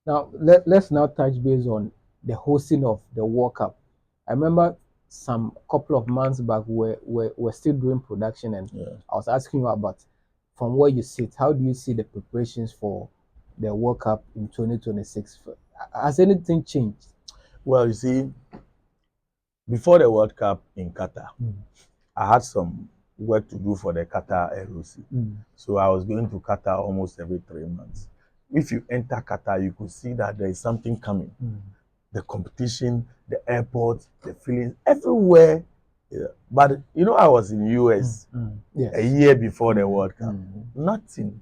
Now let's now touch base on the hosting of the World Cup. I remember some couple of months back we're still doing production, and Yeah. I was asking you about from where you sit, how do you see the preparations for the World Cup in 2026? Has anything changed? Well, you see, before the World Cup in Qatar, Mm. I had some work to do for the Qatar LOC. Mm. So I was going to Qatar almost every 3 months. If you enter Qatar, you could see that there is something coming. Mm. The competition, the airport, the feelings, everywhere. Yeah. But you know, I was in US a Yes. year before the Mm. World Cup. Mm. Nothing.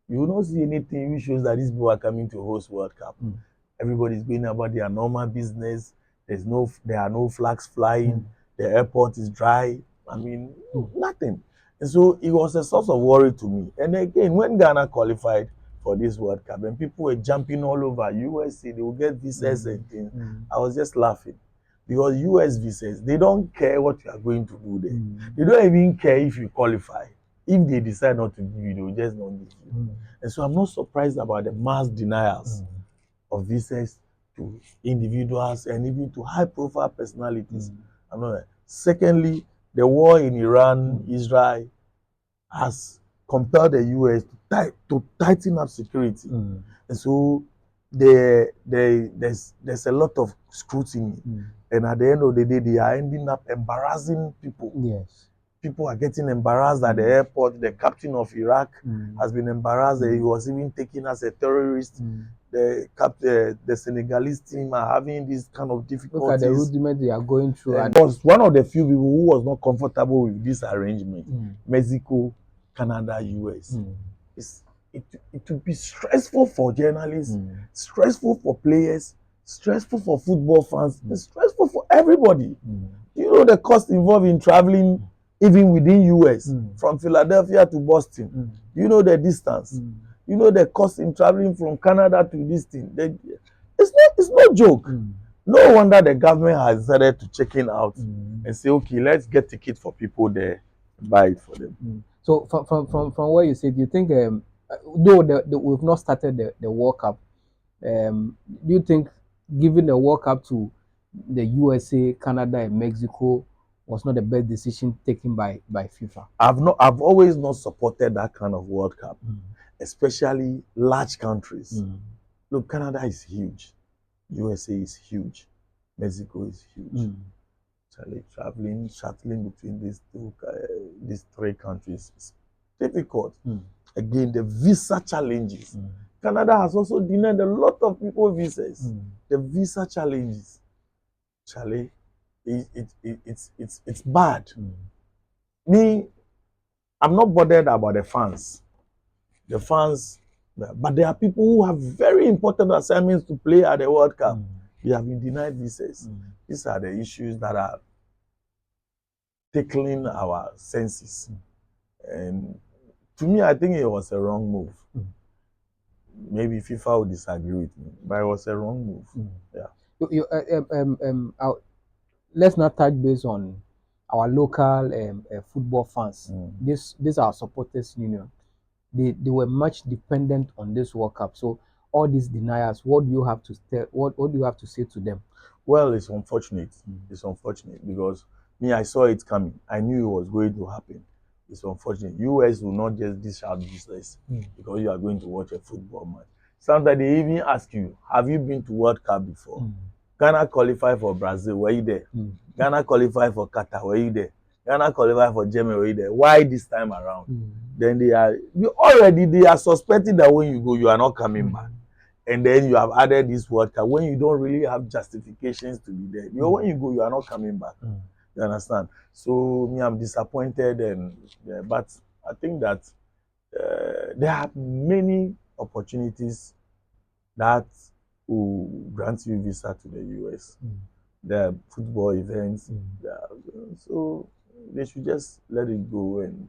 You will not see anything which shows that these people are coming to host World Cup. Mm. Everybody's going about their normal business. There are no flags flying. Mm. The airport is dry. I mean, Mm. nothing. And so it was a source of worry to me. And again, when Ghana qualified for this World Cup and people were jumping all over USA, they will get visas and things. Mm. I was just laughing because US visas, they don't care what you are going to do there. Mm. They don't even care if you qualify. If they decide not to give you, they will just not give you. Mm. And so I'm not surprised about the mass denials of visas to individuals and even to high profile personalities. I'm not. Secondly, the war in Iran, Israel has compelled the US to tighten up security. And so there's a lot of scrutiny. And at the end of the day, they are ending up embarrassing people. Yes. People are getting embarrassed at the airport. The captain of Iraq has been embarrassed that he was even taken as a terrorist. The Senegalese team are having these kind of Look at the difficulties. rudiment they are going through, And and was one of the few people who was not comfortable with this arrangement. Mexico, Canada, US. It's, it will be stressful for journalists, stressful for players, stressful for football fans, and stressful for everybody. You know the cost involved in traveling even within US from Philadelphia to Boston. You know the distance. You know the cost in traveling from Canada to this thing. It's no joke. No wonder the government has decided to check in out and say, okay, let's get tickets for people there, buy it for them. So from where you said, you think though we've not started the World Cup, do you think giving the World Cup to the USA, Canada, and Mexico was not the best decision taken by FIFA? I've always not supported that kind of World Cup, especially large countries. Look, Canada is huge, USA is huge, Mexico is huge. Shuttling between these three countries is difficult. Again, the visa challenges. Canada has also denied a lot of people visas. The visa challenges, Charlie, it's bad. Me, I'm not bothered about the fans. The fans, but there are people who have very important assignments to play at the World Cup. They have been denied visas. These are the issues that are tickling our senses. And to me, I think it was a wrong move. Maybe FIFA will disagree with me, but it was a wrong move. Yeah. Let's not touch base on our local football fans. This our supporters union. They were much dependent on this World Cup. So all these deniers, what do you have to tell? What do you have to say to them? Well, it's unfortunate. It's unfortunate because me, I saw it coming. I knew it was going to happen. It's unfortunate. US will not just dish out business because you are going to watch a football match. Sometimes they even ask you, have you been to World Cup before? Ghana qualified for Brazil, were you there? Ghana qualified for Qatar, were you there? Ghana qualified for Germany, were you there? Why this time around? Then they are suspecting that when you go, you are not coming back. And then you have added this World Cup when you don't really have justifications to be there. You know, when you go, you are not coming back. You understand? So me, I'm disappointed, but I think that there are many opportunities that will grant you visa to the US. There are football events, so they should just let it go and